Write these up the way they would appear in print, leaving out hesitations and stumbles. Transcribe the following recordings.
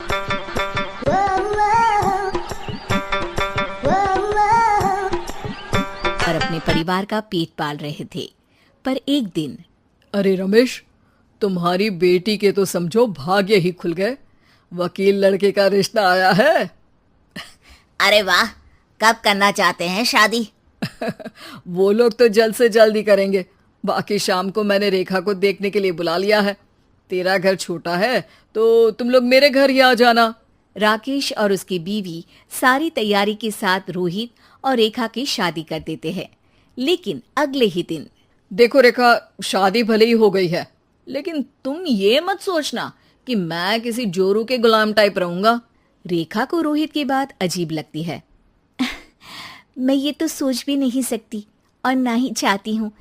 और अपने परिवार का पेट पाल रहे थे। पर एक दिन, अरे रमेश, तुम्हारी बेटी के तो समझो भाग्य ही खुल गए। वकील लड़के का रिश्ता आया है। अरे वाह, कब करना चाहते हैं शादी? वो लोग तो जल्द से जल्द ही करेंगे। बाकी शाम को मैंने रेखा को देखने के लिए बुला लिया है। तेरा घर छोटा है तो तुम लोग मेरे घर ही आ जाना। राकेश और उसकी बीवी सारी तैयारी के साथ रोहित और रेखा की शादी कर देते हैं। लेकिन अगले ही दिन, देखो रेखा, शादी भले ही हो गई है, लेकिन तुम ये मत सोचना कि मैं किसी जोरू के गुलाम टाइप रहूंगा। रेखा को रोहित की बात अजीब लगती है। मैं ये तो सोच भी नहीं सकती और ना ही चाहती हूँ,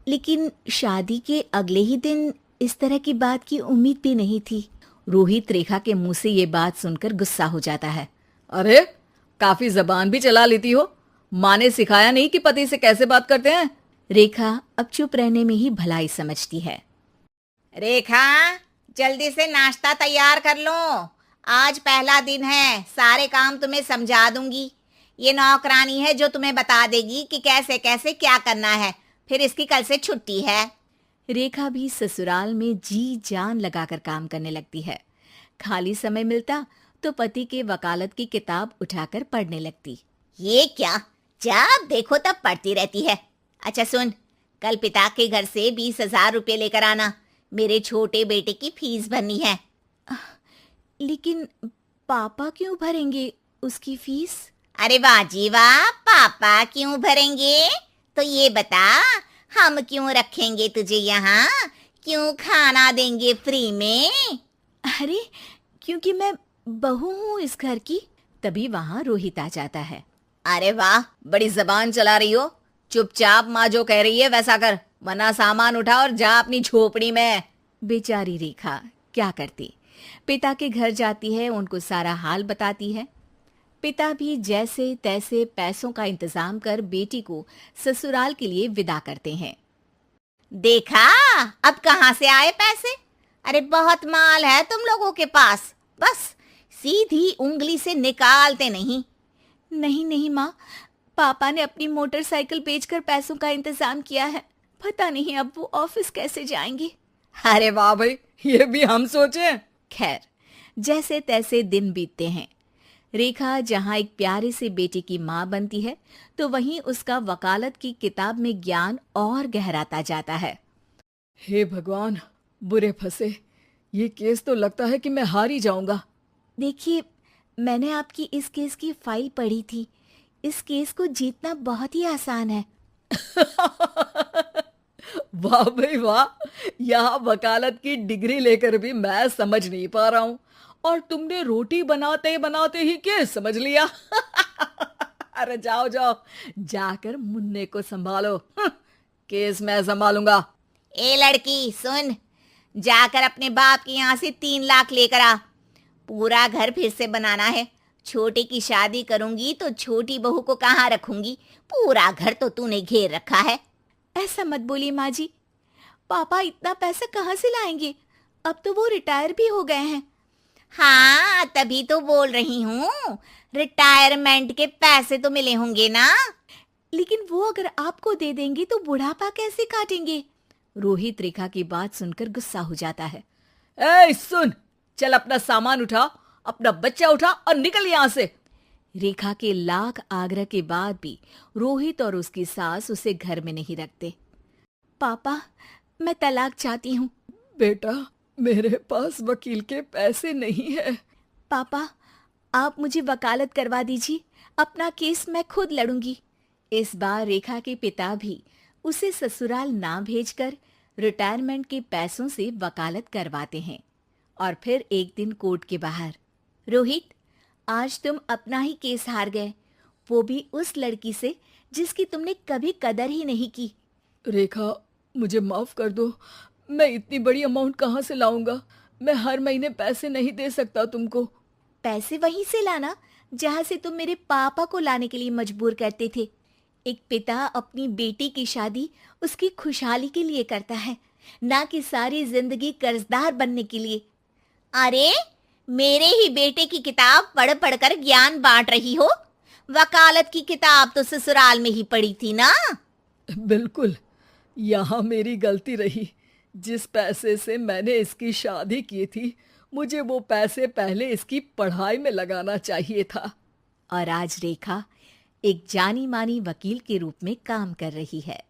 लेकिन शादी के अगले ही दिन इस तरह की बात की उम्मीद भी नहीं थी। रोहित रेखा के मुंह से ये बात सुनकर गुस्सा हो जाता है। अरे, काफी जबान भी चला लेती हो। माँ ने सिखाया नहीं कि पति से कैसे बात करते हैं? रेखा अब चुप रहने में ही भलाई समझती है। रेखा, जल्दी से नाश्ता तैयार कर लो। आज पहला दिन है, सारे काम तुम्हें समझा दूंगी। ये नौकरानी है जो तुम्हें बता देगी कि कैसे कैसे क्या करना है। फिर इसकी कल से छुट्टी है। रेखा भी ससुराल में जी जान लगाकर काम करने लगती है। खाली समय मिलता तो पति के वकालत की किताब उठाकर पढ़ने लगती। ये क्या, जब देखो तब पढ़ती रहती है। अच्छा सुन, कल पिता के घर से 20,000 रुपये लेकर आना। मेरे छोटे बेटे की फीस भरनी है। लेकिन पापा क्यों भरेंगे उसकी फीस? अरे वाह जी वाह, पापा क्यों भरेंगे? तो ये बता, हम क्यों रखेंगे तुझे यहाँ? क्यों खाना देंगे फ्री में? अरे, क्योंकि मैं बहू हूँ इस घर की। तभी वहाँ रोहित आ जाता है। अरे वाह, बड़ी जबान चला रही हो। चुपचाप माँ जो कह रही है वैसा कर, वरना सामान उठा और जा अपनी झोपड़ी में। बेचारी रेखा क्या करती, पिता के घर जाती है, उनको सारा हाल बताती है। पिता भी जैसे तैसे पैसों का इंतजाम कर बेटी को ससुराल के लिए विदा करते हैं। देखा, अब कहाँ से आए पैसे? अरे बहुत माल है तुम लोगों के पास, बस सीधी उंगली से निकालते नहीं। नहीं नहीं माँ, पापा ने अपनी मोटरसाइकिल बेचकर पैसों का इंतजाम किया है। पता नहीं अब वो ऑफिस कैसे जाएंगे। अरे वाह भाई, ये भी हम सोचे। खैर, जैसे तैसे दिन बीतते हैं। रेखा जहाँ एक प्यारे से बेटे की माँ बनती है, तो वहीं उसका वकालत की किताब में ज्ञान और गहराता जाता है। हे भगवान, बुरे फंसे। ये केस तो लगता है कि मैं हार ही जाऊंगा। देखिए, मैंने आपकी इस केस की फाइल पढ़ी थी। इस केस को जीतना बहुत ही आसान है। वाह भाई वाह, यहाँ वकालत की डिग्री लेकर भी मैं समझ नहीं पा रहा हूँ, और तुमने रोटी बनाते बनाते ही केस समझ लिया। अरे जाओ जाओ, जाकर मुन्ने को संभालो। केस मैं संभालूंगा। ए लड़की सुन, जाकर अपने बाप के यहाँ से 3 लाख लेकर आ। पूरा घर फिर से बनाना है। छोटे की शादी करूंगी तो छोटी बहू को कहाँ रखूंगी? पूरा घर तो तूने घेर रखा है। ऐसा मत बोलिए माँ जी, पापा इतना पैसा कहाँ से लाएंगे? अब तो वो रिटायर भी हो गए हैं। हाँ, तभी तो बोल रही हूँ, रिटायरमेंट के पैसे तो मिले होंगे ना। लेकिन वो अगर आपको दे देंगे तो बुढ़ापा कैसे काटेंगे? रोहित रेखा की बात सुनकर गुस्सा हो जाता है। ए सुन, चल अपना सामान उठा, अपना बच्चा उठा और निकल यहाँ से। रेखा के लाख आग्रह के बाद भी रोहित और उसकी सास उसे घर में नहीं रखते। पापा, मैं तलाक चाहती हूँ। बेटा, मेरे पास वकील के पैसे नहीं है। पापा, आप मुझे वकालत करवा दीजिए, अपना केस मैं खुद लड़ूंगी। इस बार रेखा के पिता भी उसे ससुराल ना भेजकर रिटायरमेंट के पैसों से वकालत करवाते हैं। और फिर एक दिन कोर्ट के बाहर, रोहित, आज तुम अपना ही केस हार गए, वो भी उस लड़की से जिसकी तुमने कभी कदर ही नहीं की। रेखा, मुझे माफ कर दो। मैं इतनी बड़ी अमाउंट कहाँ से लाऊंगा? मैं हर महीने पैसे नहीं दे सकता तुमको। पैसे वहीं से लाना जहाँ से तुम मेरे पापा को लाने के लिए मजबूर करते थे। एक पिता अपनी बेटी की शादी उसकी खुशहाली के लिए करता है, ना कि सारी जिंदगी कर्जदार बनने के लिए। अरे, मेरे ही बेटे की किताब पढ़ पढ़कर ज्ञान बांट रही हो। वकालत की किताब तो ससुराल में ही पढ़ी थी ना। बिल्कुल, यहाँ मेरी गलती रही। जिस पैसे से मैंने इसकी शादी की थी, मुझे वो पैसे पहले इसकी पढ़ाई में लगाना चाहिए था। और आज रेखा एक जानी मानी वकील के रूप में काम कर रही है।